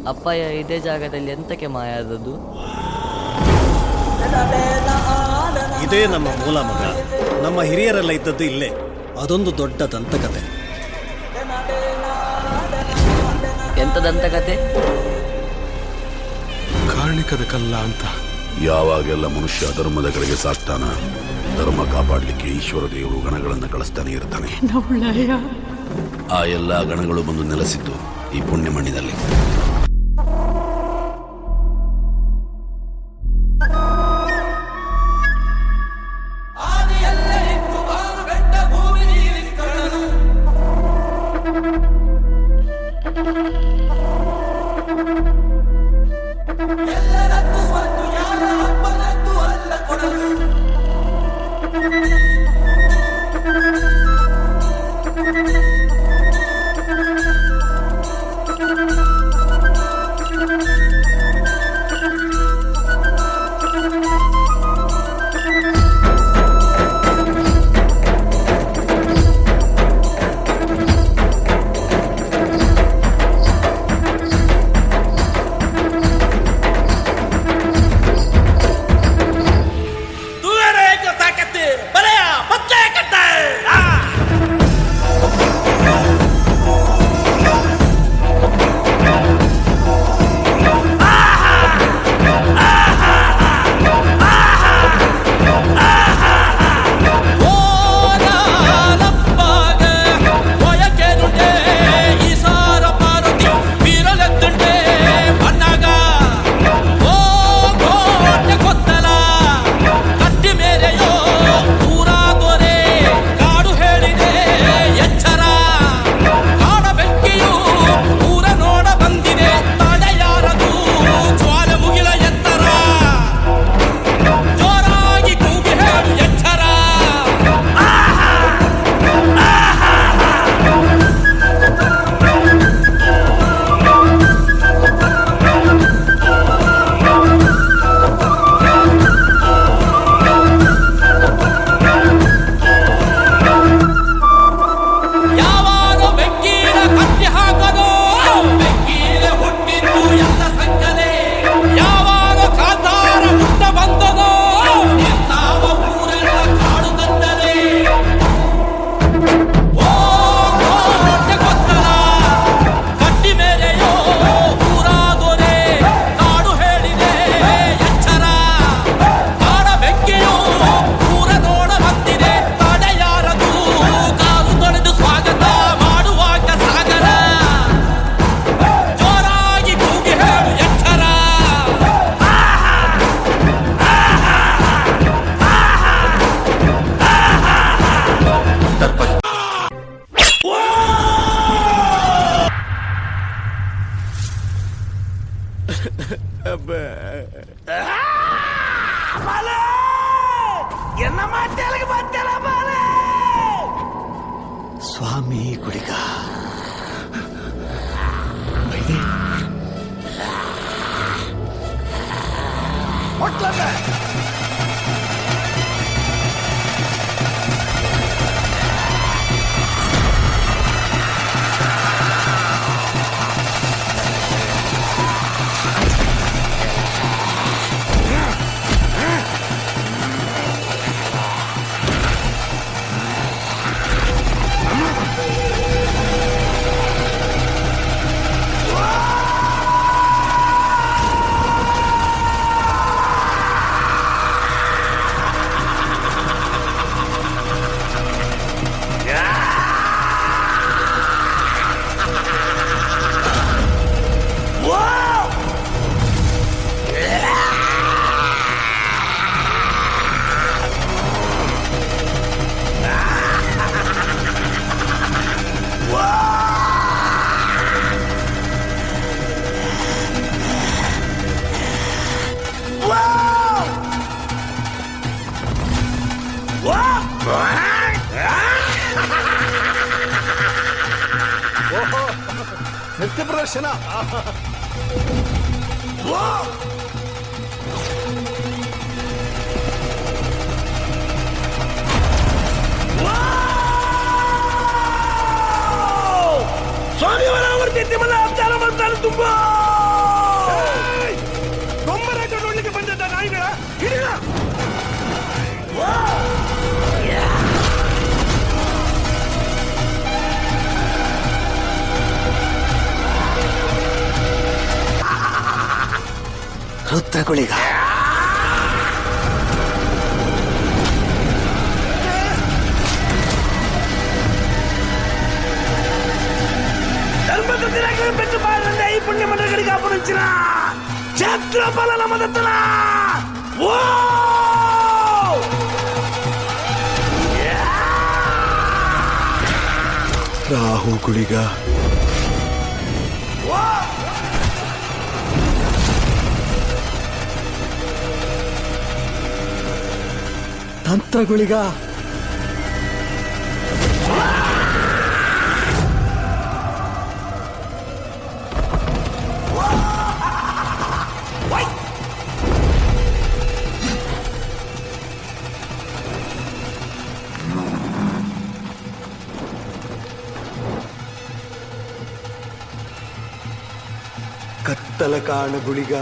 ಅಪ್ಪಯ್ಯ ಇದೇ ಜಾಗದಲ್ಲಿ ಎಂತಕ್ಕೆ ಮಾಯ ಆದದ್ದು? ಇದೇ ನಮ್ಮ ಮೂಲ ಮಗ. ನಮ್ಮ ಹಿರಿಯರೆಲ್ಲ ಇದ್ದದ್ದು ಇಲ್ಲೇ. ಅದೊಂದು ದೊಡ್ಡ ದಂತಕತೆ. ಎಂತ ದಂತಕತೆ? ಕಾರ್ಣಿಕದ ಕಲ್ಲ ಅಂತ. ಯಾವಾಗೆಲ್ಲ ಮನುಷ್ಯ ಧರ್ಮದ ಕಡೆಗೆ ಸಾಕ್ತಾನ, ಧರ್ಮ ಕಾಪಾಡಲಿಕ್ಕೆ ಈಶ್ವರ ದೇವರು ಗಣಗಳನ್ನು ಕಳಿಸ್ತಾನೆ ಇರ್ತಾನೆ. ಆ ಎಲ್ಲ ಗಣಗಳು ಬಂದು ನೆಲೆಸಿದ್ದು ಈ ಪುಣ್ಯ ಮಣ್ಣಿನಲ್ಲಿ. ಸ್ವಾಮಿ ಕುಡಿಗ ನೃತ್ಯ ಪ್ರದರ್ಶನ. ಸ್ವಾಮಿ ಅವರ ಅವರ್ತಿ ತಿಮ್ಮಲ ಅವತಾರ ಮಾಡ್ತಾರೆ. ತುಂಬಾ ರುದ್ರಗುಳಿಗ పెట్టు బాలంటే ఈ పుణ్య మండలికి అప్పగించిన క్షేత్ర బల మదతుల ఓ ರಾಹು ಗುಳಿಗ ತಂತ್ರಗುಳಿಗ ಕತ್ತಲ ಕಾಣ ಗುಳಿಗ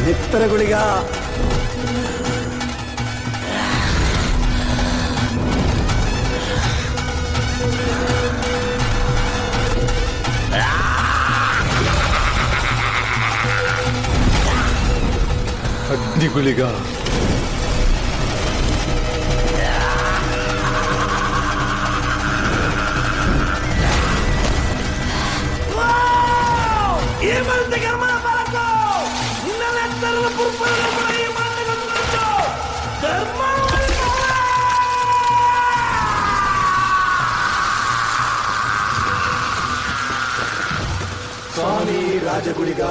ನೆತ್ತರ ಗುಳಿಗ ಅಗ್ನಿಗುಳಿಗ ಈ ಮಂತೆ ಗರ್ಮನ ಬರಕೋ ನಿನ್ನ ತರಲ ಪುರ್ಪರ ಈ ಮಂತೆ ಗರ್ಮನ ಧರ್ಮ ಸ್ವಾಮಿ ರಾಜಗುಳಿಗ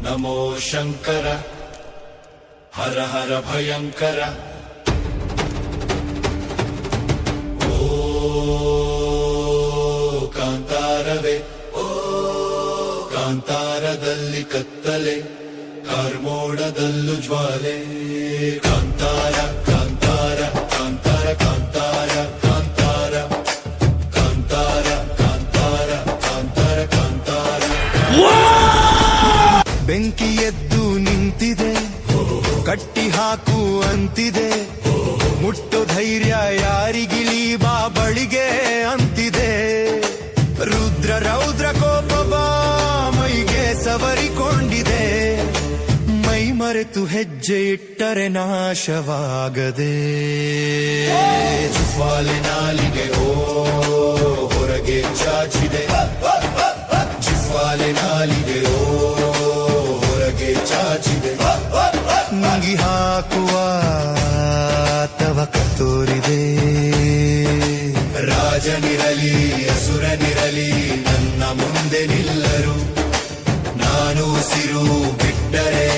ನಮೋ ಶಂಕರ ಹರ ಹರ ಭಯಂಕರ ಓ ಕಾಂತಾರವೇ ಓ ಕಾಂತಾರದಲ್ಲಿ ಕತ್ತಲೆ ಕಾರ್ಮೋಡದಲ್ಲೂ ಜ್ವಾಲೆ ಕಾಂತಾರ ಕಾಂತಾರ ಕಾಂತಾರ ಕಾಂತಾರ ಕಾಂತಾರ ಕಾಂತಾರ ಕಾಂತಾರ ಕಾಂತಾರ ಕಾಂತಾರ ಬೆಂಕಿ ಎದ್ದು ನಿಂತಿದೆ ಕಟ್ಟಿ ಹಾಕು ಅಂತಿದೆ ಮುಟ್ಟು ಧೈರ್ಯ ಯಾರಿಗಿಳಿ ಬಾ ಬಳಿಗೆ ಅಂತಿದೆ ರುದ್ರ ರೌದ್ರ ಕೋಪವ ಮೈಗೆ ಸವರಿಕೊಂಡಿದೆ ಮೈ ಮರೆತು ಹೆಜ್ಜೆ ಇಟ್ಟರೆ ನಾಶವಾಗದೆ ಜ್ವಾಲೆ ನಾಲಿಗೆ ಓ ಹೊರಗೆ ಚಾಚಿದೆ ಜ್ವಾಲೆ ನಾಲಿಗೆ ಓ ಹೊರಗೆ ಚಾಚಿದೆ ನುಂಗಿ ಹಾಕುವ ತವಕ ತೋರಿದೆ ರಾಜನಿರಲಿ ಅಸುರನಿರಲಿ ನನ್ನ ಮುಂದೆ ನಿಲ್ಲರು ನಾನು ಉಸಿರು ಬಿಟ್ಟರೆ